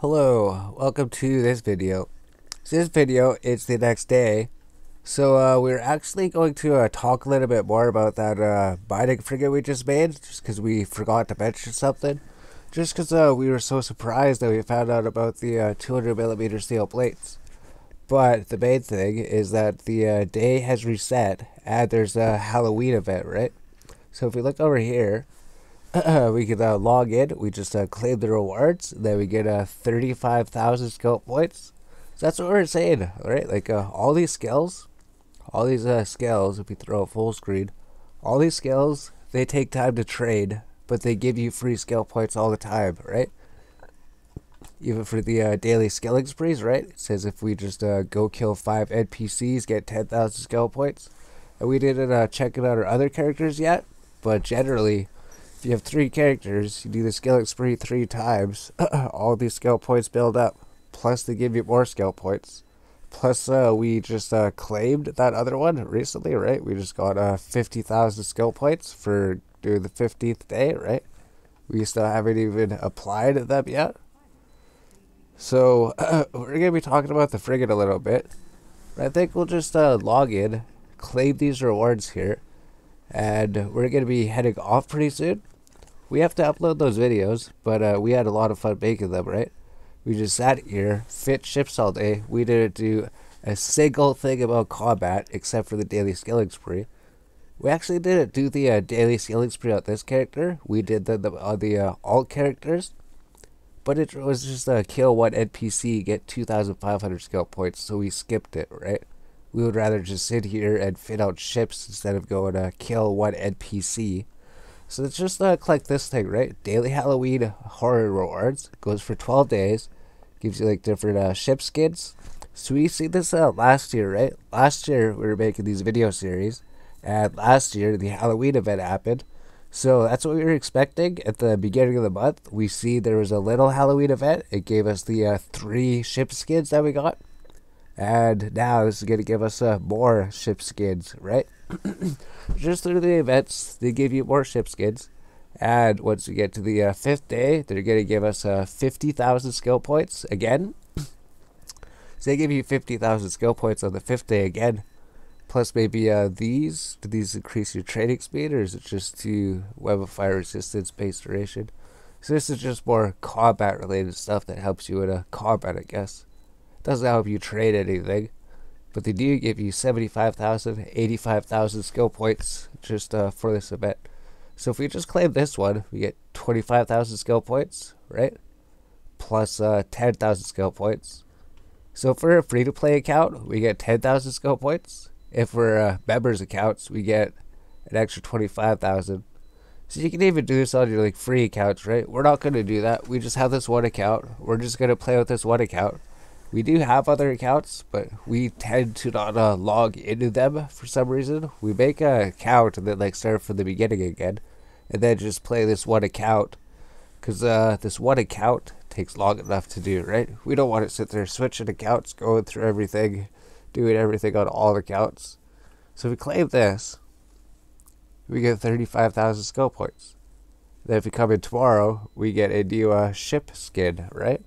Hello, welcome to this video. So this video is the next day. So we're actually going to talk a little bit more about that binding frigate we just made, just because we forgot to mention something. Just because we were so surprised that we found out about the 200mm steel plates. But the main thing is that the day has reset and there's a Halloween event, right? So if we look over here, we can log in. We just claim the rewards. Then we get 35,000 skill points. So that's what we're saying, right? Like all these skills, if we throw a full screen, all these skills, they take time to trade, but they give you free skill points all the time, right? Even for the daily skilling sprees, right? It says if we just go kill 5 NPCs, get 10,000 skill points. And we didn't check out our other characters yet, but generally, if you have 3 characters, you do the skilling spree 3 times, all these skill points build up. Plus, they give you more skill points. Plus, we just claimed that other one recently, right? We just got 50,000 skill points for doing the 15th day, right? We still haven't even applied them yet. So, we're going to be talking about the frigate a little bit. I think we'll just log in, claim these rewards here, and we're going to be heading off pretty soon. We have to upload those videos, but we had a lot of fun making them, right? We just sat here, fit ships all day. We didn't do a single thing about combat except for the daily skilling spree. We actually didn't do the daily skilling spree on this character. We did on the alt characters. But it was just kill one NPC, get 2,500 skill points, so we skipped it, right? We would rather just sit here and fit out ships instead of going to kill one NPC. So let's just click this thing, right? Daily Halloween horror rewards. Goes for 12 days. Gives you like different ship skins. So we see this last year, right? Last year we were making these video series. And last year the Halloween event happened. So that's what we were expecting at the beginning of the month. We see there was a little Halloween event. It gave us the 3 ship skins that we got. And now this is going to give us more ship skins, right? Just through the events, they give you more ship skins. And once we get to the 5th day, they're going to give us 50,000 skill points again. So they give you 50,000 skill points on the 5th day again. Plus maybe these. Do these increase your trading speed, or is it just to web of fire resistance, base duration? So this is just more combat related stuff that helps you in combat, I guess. Doesn't help you trade anything, but they do give you 75,000, 85,000 skill points just for this event. So if we just claim this one, we get 25,000 skill points, right? Plus 10,000 skill points. So for a free-to-play account, we get 10,000 skill points. If we're members accounts, we get an extra 25,000. So you can even do this on your like free accounts, right? We're not going to do that. We just have this one account. We're just going to play with this one account. We do have other accounts, but we tend to not log into them for some reason. We make an account and then like start from the beginning again, and then just play this one account, because this one account takes long enough to do, right? We don't want to sit there switching accounts, going through everything, doing everything on all accounts. So if we claim this, we get 35,000 skill points. Then if we come in tomorrow, we get a new ship skin, right?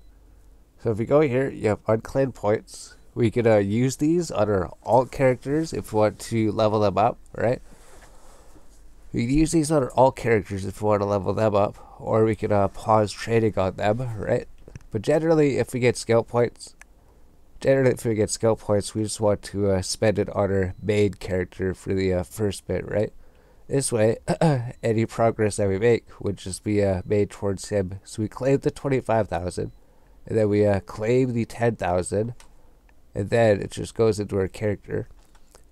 So if we go here, you have unclaimed points. We could use these on our alt characters if we want to level them up, right? We can use these on our alt characters if we want to level them up, or we could pause trading on them, right? But generally, if we get skill points, we just want to spend it on our main character for the first bit, right? This way, any progress that we make would just be made towards him. So we claim the 25,000. And then we claim the 10,000, and then it just goes into our character.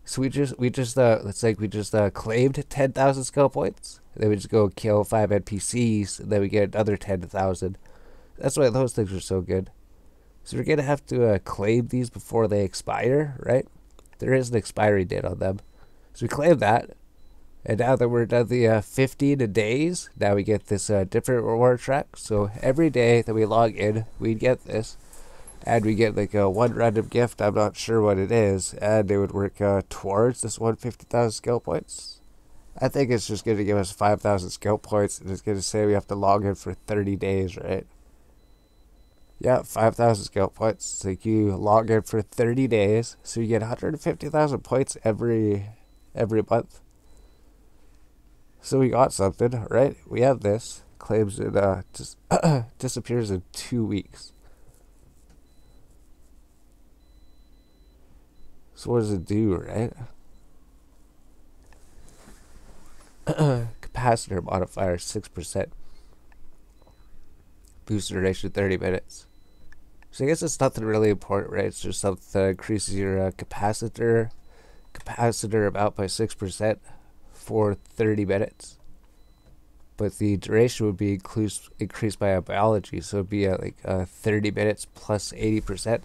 So we just let's say we just claimed 10,000 skill points. And then we just go kill 5 NPCs, and then we get another 10,000. That's why those things are so good. So we're gonna have to claim these before they expire, right? There is an expiry date on them. So we claim that. And now that we're done the 15 days, now we get this different reward track. So every day that we log in, we get this. And we get like one random gift. I'm not sure what it is. And it would work towards this 150,000 skill points. I think it's just going to give us 5,000 skill points. And it's going to say we have to log in for 30 days, right? Yeah, 5,000 skill points. It's like you log in for 30 days, so you get 150,000 points every month. So we got something, right? We have this. Claims it just disappears in 2 weeks. So what does it do, right? Capacitor modifier 6%. Boost duration 30 minutes. So I guess it's nothing really important, right? It's just something that increases your capacitor amount by 6% for 30 minutes. But the duration would be increased by a biology, so it'd be like 30 minutes plus 80%.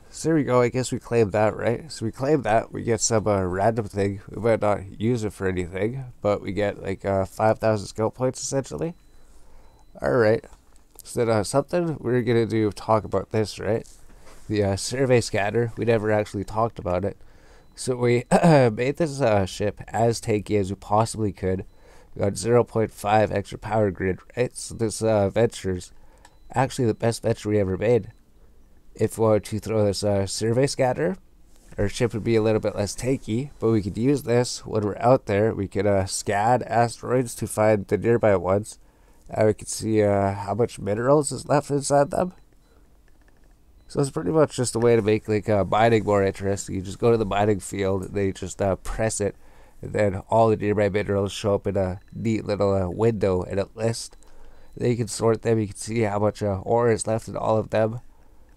So there we go. I guess we claim that, right? So we claim that we get some random thing. We might not use it for anything, but we get like 5,000 skill points essentially. All right. So then something we're gonna do talk about this, right? The survey scanner. We never actually talked about it. So we made this ship as tanky as we possibly could. We got 0.5 extra power grid, right? So this venture's actually the best venture we ever made. If we wanted to throw this survey scanner, our ship would be a little bit less tanky, but we could use this when we're out there. We could scan asteroids to find the nearby ones. We could see how much minerals is left inside them. So it's pretty much just a way to make like mining more interesting. You just go to the mining field, and they just press it, and then all the nearby minerals show up in a neat little window in a list. Then you can sort them. You can see how much ore is left in all of them,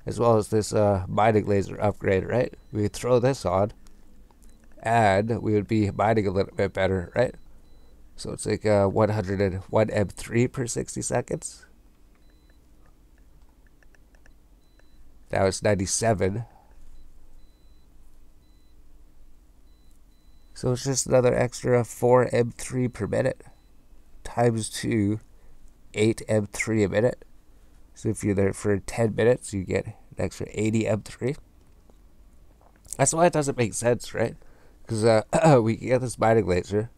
as well as this mining laser upgrade, right? We would throw this on, and we would be mining a little bit better, right? So it's like 101 M3 per 60 seconds. Now it's 97. So it's just another extra 4 M3 per minute. Times 2, 8 M3 a minute. So if you're there for 10 minutes, you get an extra 80 M3. That's why it doesn't make sense, right? Because we can get this mining laser.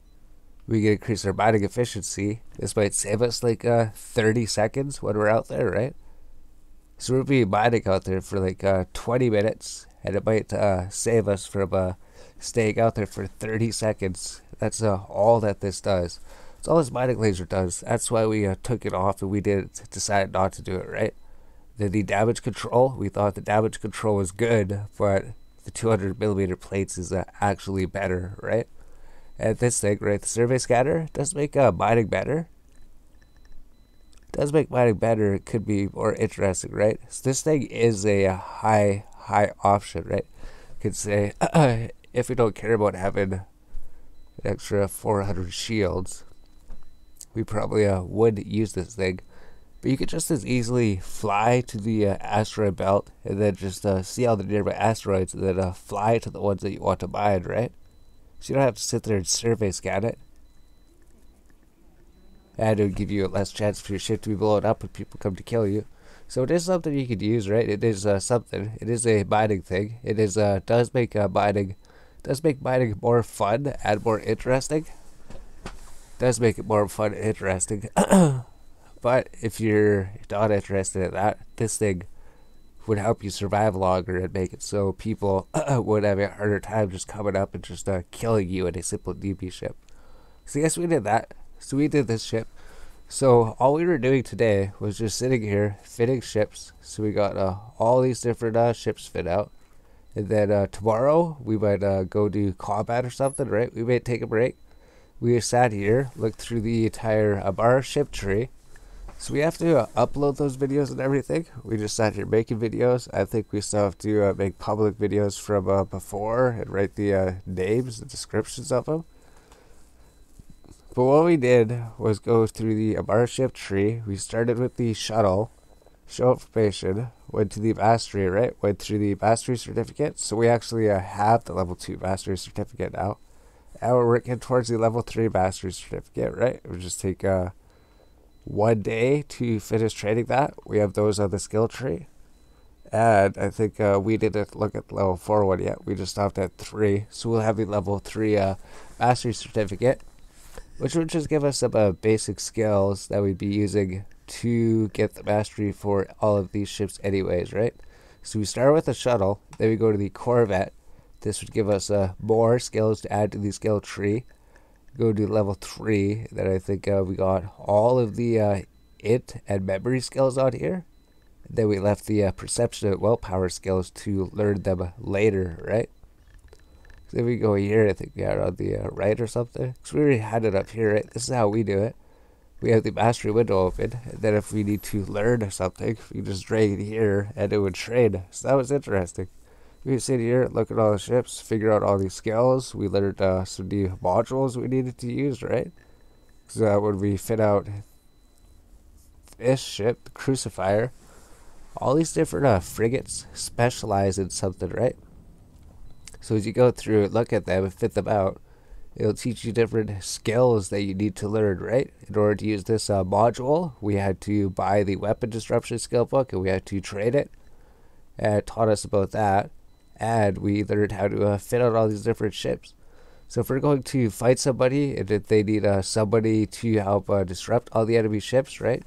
We can increase our mining efficiency. This might save us like 30 seconds when we're out there, right? So we'll be mining out there for like 20 minutes, and it might save us from staying out there for 30 seconds. That's all that this does. That's all this mining laser does. That's why we took it off, and we didn't decide not to do it, right? Then the damage control, we thought the damage control was good, but the 200 millimeter plates is actually better, right? And this thing, right, the survey scanner does make mining better. It does make mining better. It could be more interesting, right? So this thing is a high option, right? You could say, if we don't care about having an extra 400 shields, we probably would use this thing. But you could just as easily fly to the asteroid belt and then just see all the nearby asteroids and then fly to the ones that you want to mine, right? So you don't have to sit there and survey scan it. And it would give you a less chance for your ship to be blown up when people come to kill you. So it is something you could use, right? It is something. It is a mining thing. It is does make mining more fun and more interesting. Does make it more fun and interesting. But if you're not interested in that, this thing would help you survive longer and make it so people would have a harder time just coming up and just killing you in a simple DB ship. So yes, we did that. So we did this ship. So all we were doing today was just sitting here fitting ships. So we got all these different ships fit out. And then tomorrow we might go do combat or something, right? We might take a break. We sat here, looked through the entire bar ship tree. So we have to upload those videos and everything. We just sat here making videos. I think we still have to make public videos from before and write the names and descriptions of them. But what we did was go through the bar ship tree. We started with the shuttle, show information, went to the mastery, right? Went through the mastery certificate. So we actually have the level 2 mastery certificate now. And we're working towards the level 3 mastery certificate, right? It would just take 1 day to finish training that. We have those on the skill tree. And I think we didn't look at level 4 one yet. We just stopped at 3. So we'll have the level 3 mastery certificate. which would just give us some basic skills that we'd be using to get the mastery for all of these ships anyways, right? So we start with a shuttle, then we go to the Corvette. This would give us more skills to add to the skill tree. Go to level 3, then I think we got all of the int and memory skills on here. Then we left the perception and willpower skills to learn them later, right? So if we go here, I think we are on the right or something. Because we already had it up here, right? This is how we do it. We have the mastery window open, and then if we need to learn something, we just drag it here, and it would train. So that was interesting. We can sit here, look at all the ships, figure out all these skills. We learned some new modules we needed to use, right? So when we fit out this ship, the Crucifier, all these different frigates specialize in something, right? So as you go through and look at them and fit them out, it'll teach you different skills that you need to learn, right? In order to use this module, we had to buy the weapon disruption skill book and we had to trade it. And it taught us about that. And we learned how to fit out all these different ships. So if we're going to fight somebody and if they need somebody to help disrupt all the enemy ships, right?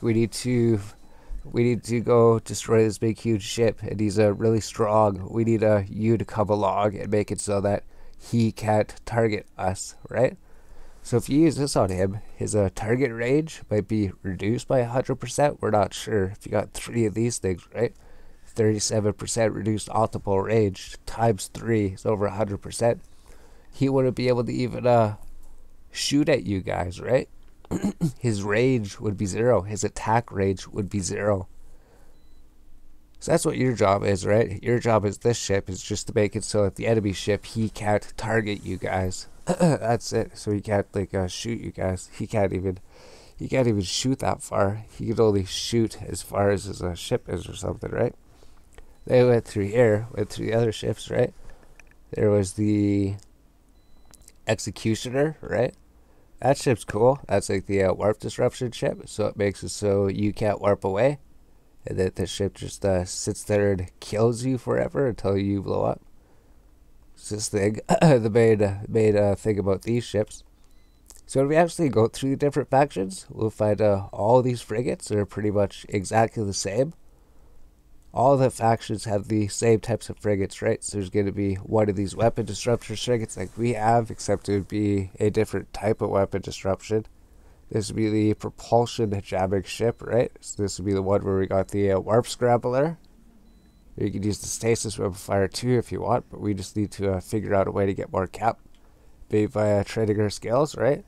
We need to go destroy this big huge ship, and he's really strong. We need you to come along and make it so that he can't target us, right? So if you use this on him, his target range might be reduced by 100%. We're not sure. If you got 3 of these things, right? 37% reduced optimal range times 3 is over 100%. He wouldn't be able to even shoot at you guys, right? His range would be 0. His attack range would be 0. So that's what your job is, right? Your job is this ship is just to make it so that the enemy ship, he can't target you guys. That's it. So he can't shoot you guys. He can't even shoot that far. He can only shoot as far as his ship is or something, right? They went through here, went through the other ships, right? There was the Executioner, right? That ship's cool. That's like the warp disruption ship, so it makes it so you can't warp away, and that the ship just sits there and kills you forever until you blow up. It's this thing, the main thing about these ships. So when we actually go through the different factions, we'll find all these frigates are pretty much exactly the same. All the factions have the same types of frigates, right? So there's going to be one of these weapon disruption frigates like we have, except it would be a different type of weapon disruption. This would be the propulsion jamming ship, right? So this would be the one where we got the warp scrambler. You can use the stasis fire too if you want, but we just need to figure out a way to get more cap, maybe by trading our skills, right?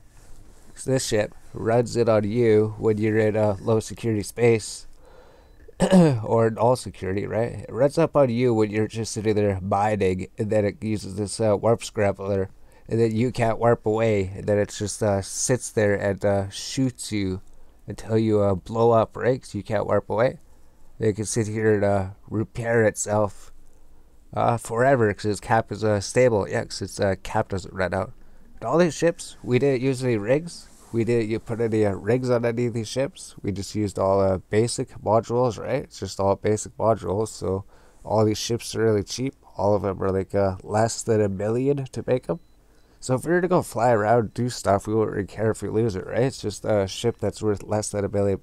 So this ship runs in on you when you're in low security space. Or in all security, right? It runs up on you when you're just sitting there mining, and then it uses this warp scrambler, and then you can't warp away, and then it just sits there and shoots you until you blow up, right? So you can't warp away. Then it can sit here and repair itself forever because its cap is stable. Yeah, because its cap doesn't run out. And all these ships, we didn't use any rigs. We didn't put any rigs on any of these ships. We just used all basic modules, right? It's just all basic modules. So all these ships are really cheap. All of them are like less than $1 million to make them. So if we were to go fly around, do stuff, we wouldn't really care if we lose it, right? It's just a ship that's worth less than $1 million.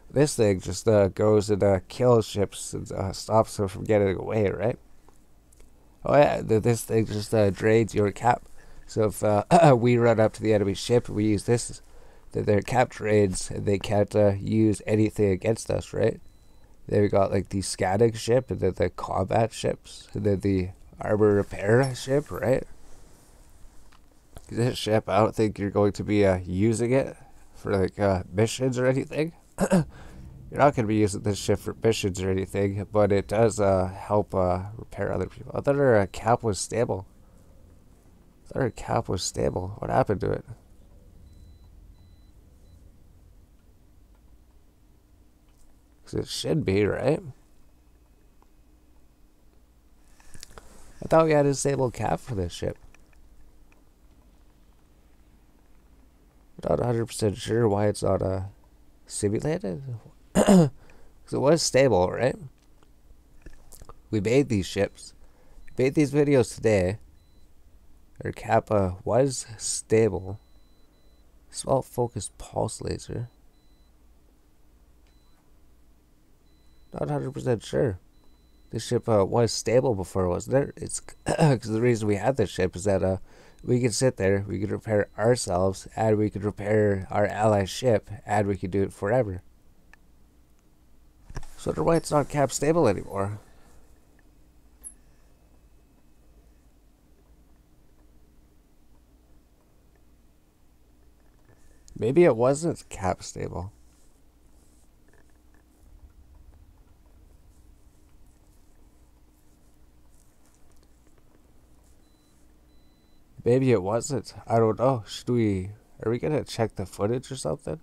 This thing just goes and kills ships and stops them from getting away, right? Oh yeah, this thing just drains your cap. So if we run up to the enemy ship and we use this, then their cap drains and they can't use anything against us, right? Then we got like the scanning ship and then the combat ships and then the armor repair ship, right? This ship, I don't think you're going to be using it for like missions or anything. You're not going to be using this ship for missions or anything, but it does help repair other people. I thought our cap was stable. What happened to it? Because it should be, right? I thought we had a stable cap for this ship. I'm not 100% sure why it's not simulated. Because it was stable, right? We made these ships. Made these videos today. Our cap was stable. Small focused pulse laser. Not 100% sure. This ship was stable before, wasn't it? It's because the reason we had this ship is that we could sit there, we could repair ourselves, and we could repair our ally's ship, and we could do it forever. So I wonder why it's not cap stable anymore. Maybe it wasn't cap stable. Maybe it wasn't. I don't know. Are we gonna check the footage or something?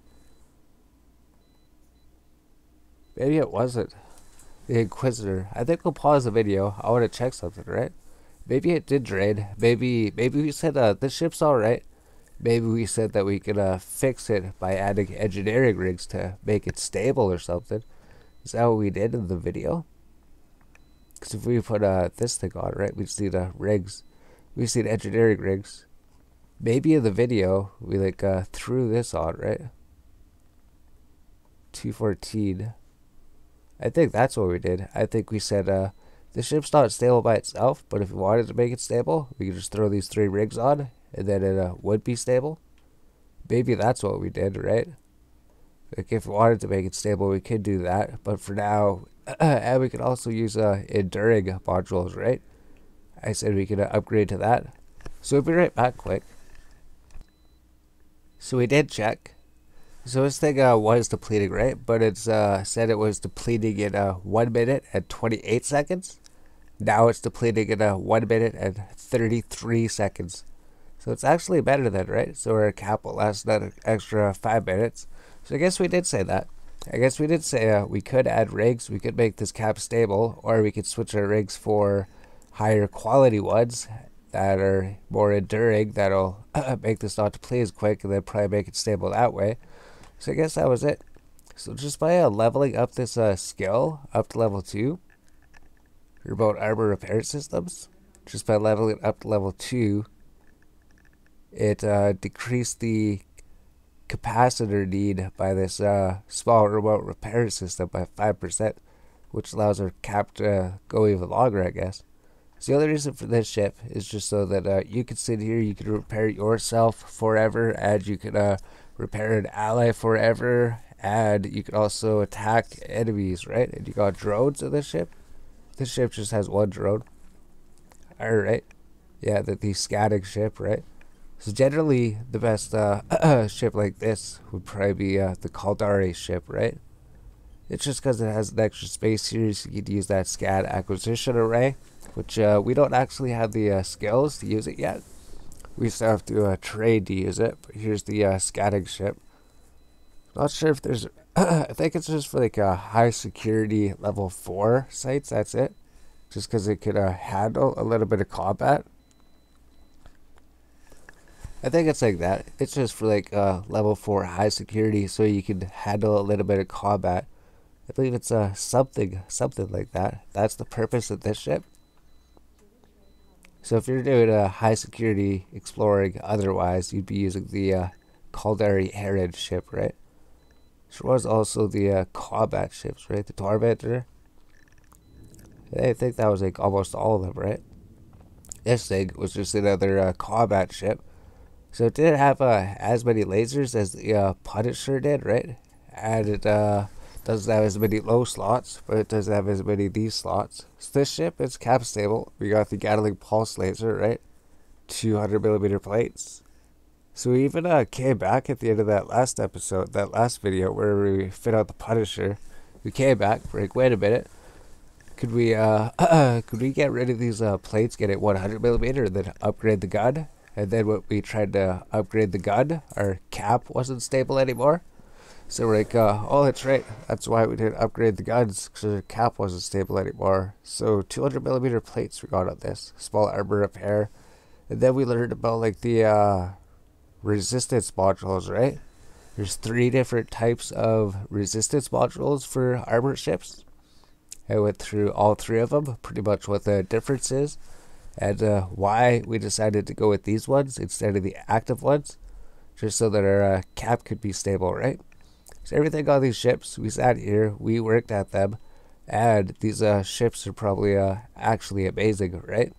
Maybe it wasn't. The Inquisitor. I think we'll pause the video. I want to check something, right? Maybe it did drain. Maybe we said the ship's alright. Maybe we said that we could fix it by adding engineering rigs to make it stable or something. Is that what we did in the video? Because if we put this thing on, right, we see the rigs. We see the engineering rigs. Maybe in the video we threw this on, right? 214. I think that's what we did. I think we said the ship's not stable by itself, but if we wanted to make it stable, we could just throw these 3 rigs on, and then it would be stable. Maybe that's what we did, right? Like if we wanted to make it stable, we could do that. But for now, and we could also use enduring modules, right? I said we could upgrade to that. So we'll be right back quick. So we did check. So this thing was depleting, right? But it's said it was depleting in 1 minute and 28 seconds. Now it's depleting in 1 minute and 33 seconds. So it's actually better than, right? So our cap will last that extra 5 minutes. So I guess we did say that. I guess we did say we could add rigs. We could make this cap stable, or we could switch our rigs for higher quality ones that are more enduring. That'll make this not deplete as quick, and then probably make it stable that way. So I guess that was it. So just by leveling up this skill up to level 2, remote armor repair systems, just by leveling up to level 2, it decreased the capacitor need by this small remote repair system by 5%, which allows our cap to go even longer, I guess. So the only reason for this ship is just so that you could sit here, you could repair yourself forever, and you could repair an ally forever, and you could also attack enemies, right? And you got drones in this ship. This ship just has 1 drone. Alright. Yeah, the scanning ship, right? So generally, the best ship like this would probably be the Caldari ship, right? It's just because it has an extra space here, so you could use that scan acquisition array, which we don't actually have the skills to use it yet. We still have to trade to use it, but here's the scanning ship. Not sure if there's... I think it's just for like high security level 4 sites, that's it. Just because it could handle a little bit of combat. I think it's like that. It's just for like level 4 high security, so you can handle a little bit of combat. I believe it's something like that. That's the purpose of this ship. So if you're doing a high security exploring otherwise, you'd be using the Caldari Heron ship, right? There was also the combat ships, right? The Tormentor. I think that was like almost all of them, right? This thing was just another combat ship. So it didn't have as many lasers as the Punisher did, right? And it doesn't have as many low slots, but it doesn't have as many these slots. So this ship is cap stable. We got the Gatling pulse laser, right? 200mm plates. So we even came back at the end of that last episode, that last video where we fit out the Punisher. We came back, we're like, wait a minute. Could we get rid of these plates, get it 100mm, and then upgrade the gun? And then when we tried to upgrade the gun, our cap wasn't stable anymore. So we're like, oh, that's right. That's why we didn't upgrade the guns, because our cap wasn't stable anymore. So 200mm plates we got on this. Small armor repair. And then we learned about like the resistance modules, right? There's 3 different types of resistance modules for armor ships. I went through all 3 of them, pretty much what the difference is, and why we decided to go with these ones instead of the active ones. just so that our cap could be stable, right? So everything on these ships, we sat here, we worked at them, and these ships are probably actually amazing, right?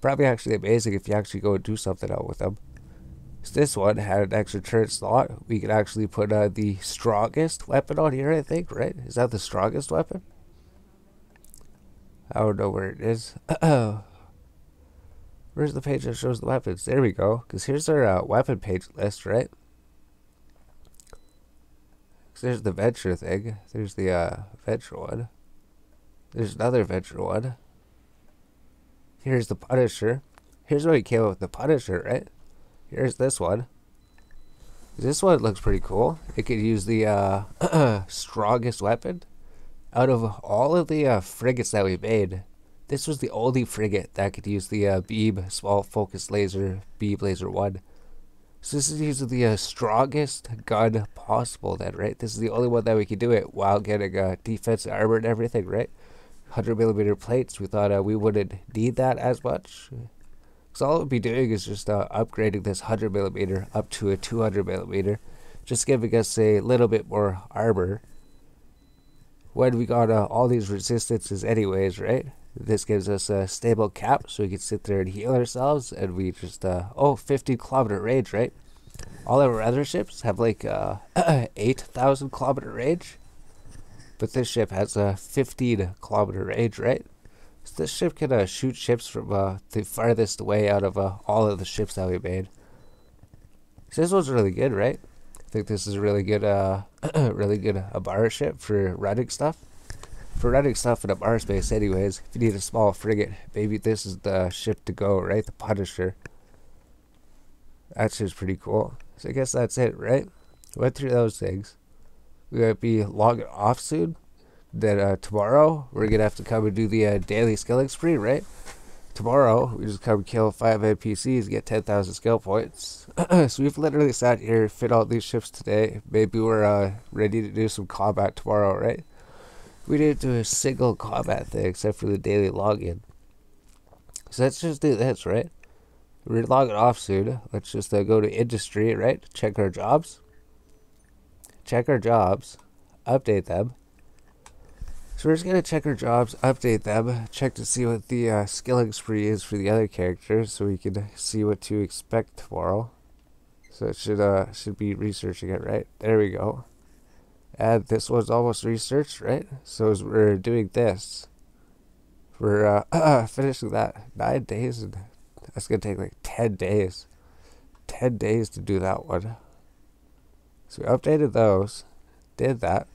Probably actually amazing if you actually go and do something out with them. So this one had an extra turret slot. We could actually put the strongest weapon on here, I think, right? Is that the strongest weapon? I don't know where it is. Where's the page that shows the weapons? There we go. Because here's our weapon page list, right? So there's the venture thing. There's the venture one. There's another venture one. Here's the Punisher. Here's what we came up with the Punisher, right? Here's this one. This one looks pretty cool. It could use the strongest weapon. Out of all of the frigates that we made, this was the only frigate that could use the beam small focus laser, beam laser 1. So this is using the strongest gun possible then, right? This is the only one that we could do it while getting defensive armor and everything, right? 100mm plates, we thought we wouldn't need that as much. So all we'll be doing is just upgrading this 100mm up to a 200mm, just giving us a little bit more armor. When we got all these resistances anyways, right? This gives us a stable cap so we can sit there and heal ourselves, and we just, 50-kilometer range, right? All of our other ships have like 8,000-kilometer range, but this ship has a 15-kilometer range, right? So this ship can shoot ships from the farthest away out of all of the ships that we made. So this one's really good, right? I think this is a really good, bar ship for running stuff. For running stuff in a bar space anyways, if you need a small frigate, maybe this is the ship to go, right? The Punisher. That's just pretty cool. So I guess that's it, right? Went through those things. We're going to be logging off soon. Then tomorrow, we're going to have to come and do the daily skilling spree, right? Tomorrow, we just come kill 5 NPCs, get 10,000 skill points. So we've literally sat here, fit all these ships today. Maybe we're ready to do some combat tomorrow, right? We didn't do a single combat thing except for the daily login. So let's just do this, right? We're logging off soon. Let's just go to industry, right? Check our jobs. Check our jobs. Update them. So we're just going to check our jobs, update them, check to see what the skilling spree is for the other characters so we can see what to expect tomorrow. So it should be researching it, right? There we go. And this one's almost researched, right? So as we're doing this, we're finishing that 9 days, and that's going to take like 10 days. 10 days to do that one. So we updated those, did that.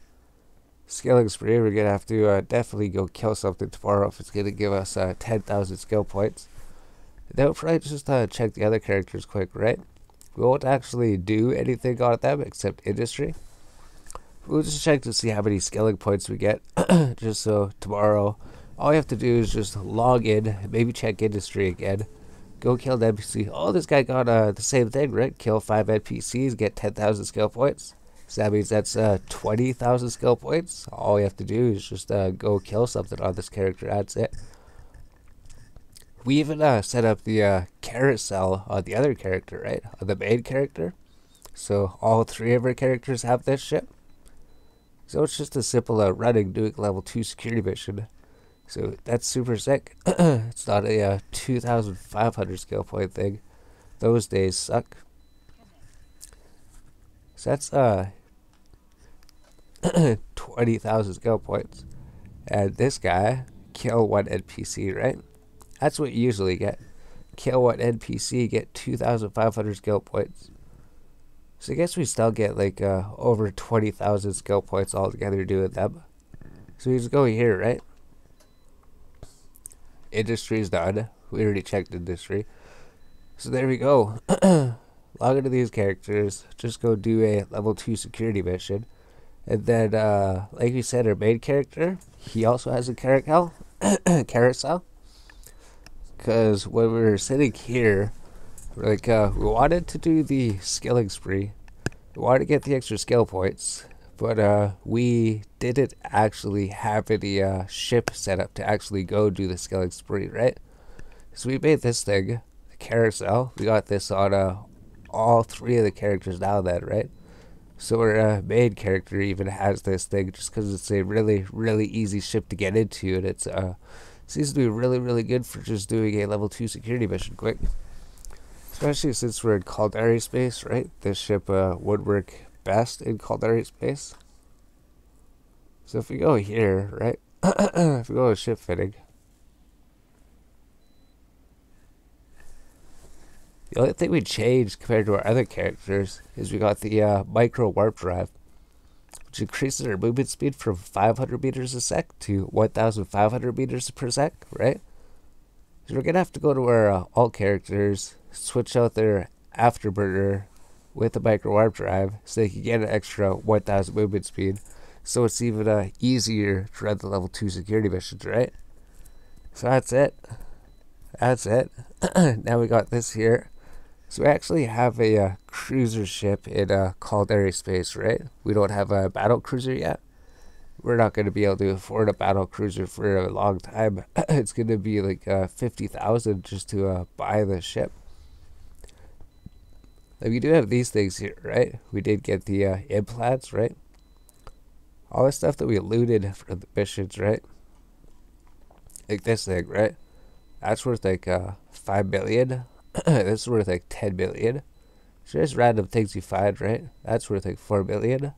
Skilling spree, we're going to have to definitely go kill something tomorrow if it's going to give us 10,000 skill points. Then we'll probably just check the other characters quick, right? We won't actually do anything on them except industry. We'll just check to see how many skilling points we get. Just so tomorrow, all we have to do is just log in, maybe check industry again. Go kill the NPC. Oh, this guy got the same thing, right? Kill 5 NPCs, get 10,000 skill points. So that means that's 20,000 skill points. All we have to do is just go kill something on this character. That's it. We even set up the carousel on the other character, right? On the main character. So all 3 of our characters have this ship. So it's just a simple running, doing level 2 security mission. So that's super sick. It's not a 2,500 skill point thing. Those days suck. So that's 20,000 skill points. And this guy, kill 1 NPC, right? That's what you usually get. Kill 1 NPC, get 2,500 skill points. So I guess we still get like over 20,000 skill points altogether doing them. So we just go here, right? Industry's done. We already checked industry. So there we go. Log into these characters. Just go do a level 2 security mission. And then, like we said, our main character, he also has a carousel. Because when we were sitting here, like, we wanted to do the skilling spree. We wanted to get the extra skill points. But we didn't actually have any ship set up to actually go do the skilling spree, right? So we made this thing, the carousel. We got this on all three of the characters now then, right? So our main character even has this thing just because it's a really, really easy ship to get into, and it's seems to be really, really good for just doing a level 2 security mission quick. Especially since we're in Caldari space, right? This ship would work best in Caldari space. So if we go here, right? If we go to ship fitting, the only thing we changed compared to our other characters is we got the micro warp drive, which increases our movement speed from 500 meters a sec to 1,500 meters per sec, right? So we're gonna have to go to our alt characters, switch out their afterburner with the micro warp drive so they can get an extra 1,000 movement speed. So it's even easier to run the level 2 security missions, right? So that's it. That's it. Now we got this here. So we actually have a cruiser ship in Caldari space, right? We don't have a battle cruiser yet. We're not going to be able to afford a battle cruiser for a long time. It's going to be like 50,000 just to buy the ship. Like, we do have these things here, right? We did get the implants, right? All the stuff that we looted for the missions, right? Like this thing, right? That's worth like 5 million. This is worth like 10 million. So just random things you find, right? That's worth like 4 million.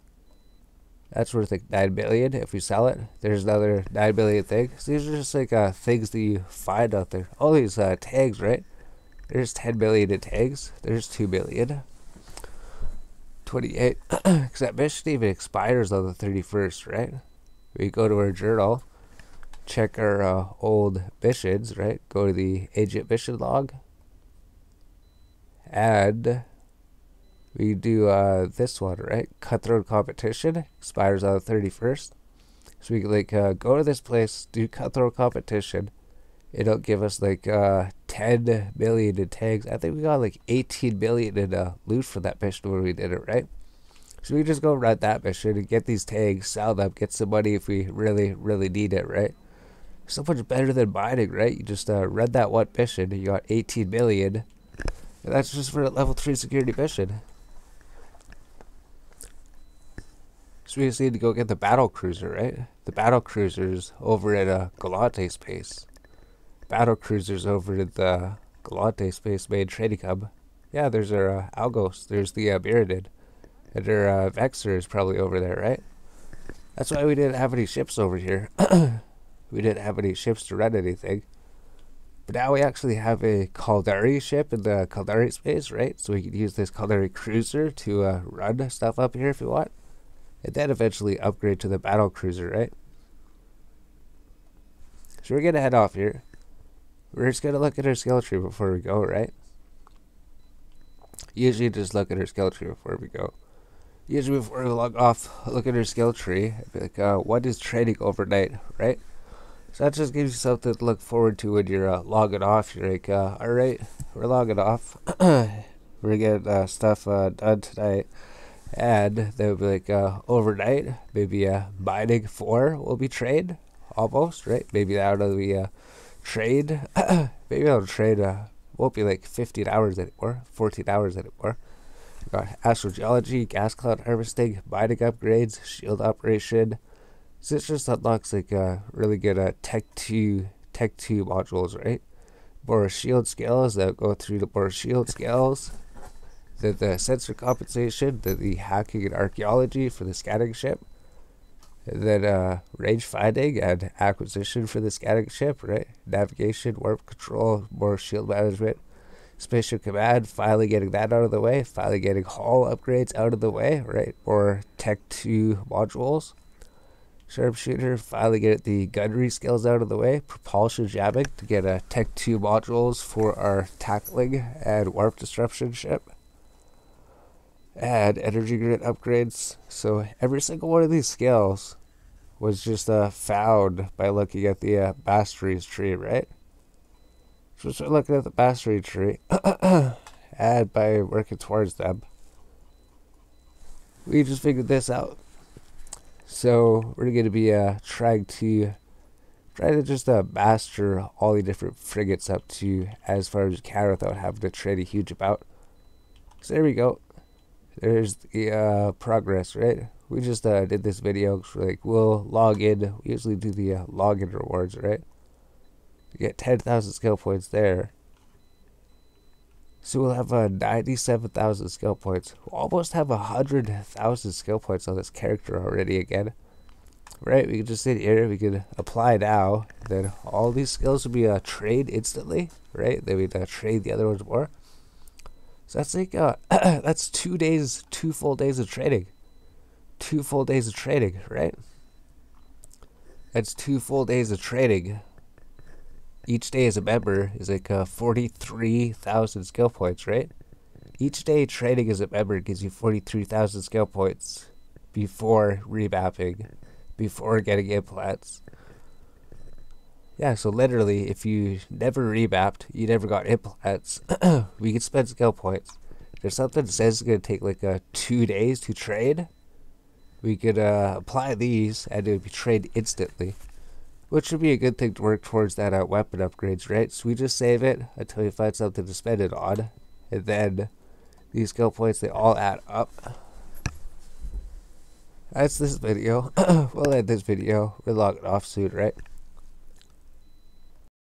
That's worth like 9 million if we sell it. There's another 9 million things. These are just like things that you find out there. All these tags, right? There's 10 million in tags. There's 2 million. 28. Because that mission even expires on the 31st, right? We go to our journal, check our old missions, right? Go to the agent mission log. And we do this one, right? Cutthroat competition expires on the 31st. So we can like go to this place, do cutthroat competition. It'll give us like 10 million in tags. I think we got like 18 million in loot for that mission when we did it, right? So we just go run that mission and get these tags, sell them, get some money if we really, really need it, right? So much better than mining, right? You just run that one mission and you got 18 million. And that's just for a level 3 security mission. So we just need to go get the battle cruiser, right? The battle cruiser's over at Galante space. Battle cruisers over at the Galante space main trading hub. Yeah, there's our Algos. There's the Mirrodin. And our Vexor is probably over there, right? That's why we didn't have any ships over here. We didn't have any ships to run anything. But now we actually have a Caldari ship in the Caldari space, right? So we can use this Caldari cruiser to run stuff up here if we want. And then eventually upgrade to the battle cruiser, right? So we're going to head off here. We're just going to look at our skill tree before we go, right? Usually just look at our skill tree before we go. Usually before we log off, look at our skill tree. I'd be like, what is trading overnight, right? So that just gives you something to look forward to when you're logging off. You're like, alright, we're logging off. We're getting stuff done tonight. And they'll be like, overnight, maybe mining 4 will be trade, almost, right? Maybe that'll be trade. Maybe that'll trade won't be like 15 hours anymore, 14 hours anymore. We got astrogeology, gas cloud harvesting, mining upgrades, shield operation. So it just unlocks like really good Tech 2 modules, right? More shield scales that go through the more shield scales. The sensor compensation, the hacking and archaeology for the scanning ship. And then range finding and acquisition for the scanning ship, right? Navigation, warp control, more shield management. Spaceship command, finally getting that out of the way. Finally getting hull upgrades out of the way, right? More Tech 2 modules. Sharpshooter, finally get the gunnery skills out of the way. Propulsion jamming to get Tech 2 modules for our tackling and warp disruption ship. And energy grid upgrades. So every single one of these skills was just found by looking at the masteries tree, right? So we're looking at the mastery tree and by working towards them, we just figured this out. So we're going to be trying to just master all the different frigates up to as far as you can without having to trade a huge amount. So there we go. There's the progress, right? We just did this video. So, like, we'll log in. We usually do the login rewards, right? You get 10,000 skill points there. So we'll have 97,000 skill points. We'll almost have 100,000 skill points on this character already again. Right? We can just sit here. We can apply now. Then all these skills will be trade instantly. Right? Then we'd trade the other ones more. So that's like that's 2 days, 2 full days of trading. 2 full days of trading, right? That's 2 full days of trading. Each day as a member is like 43,000 skill points, right? Each day trading as a member gives you 43,000 skill points before remapping, before getting implants. Yeah, so literally, if you never remapped, you never got implants, we could spend skill points. There's something that says it's going to take like 2 days to trade. We could apply these and it would be trade instantly, which would be a good thing to work towards that weapon upgrades, right? So we just save it until we find something to spend it on, and then these skill points, they all add up. That's this video. We'll end this video. We're logging off soon, right?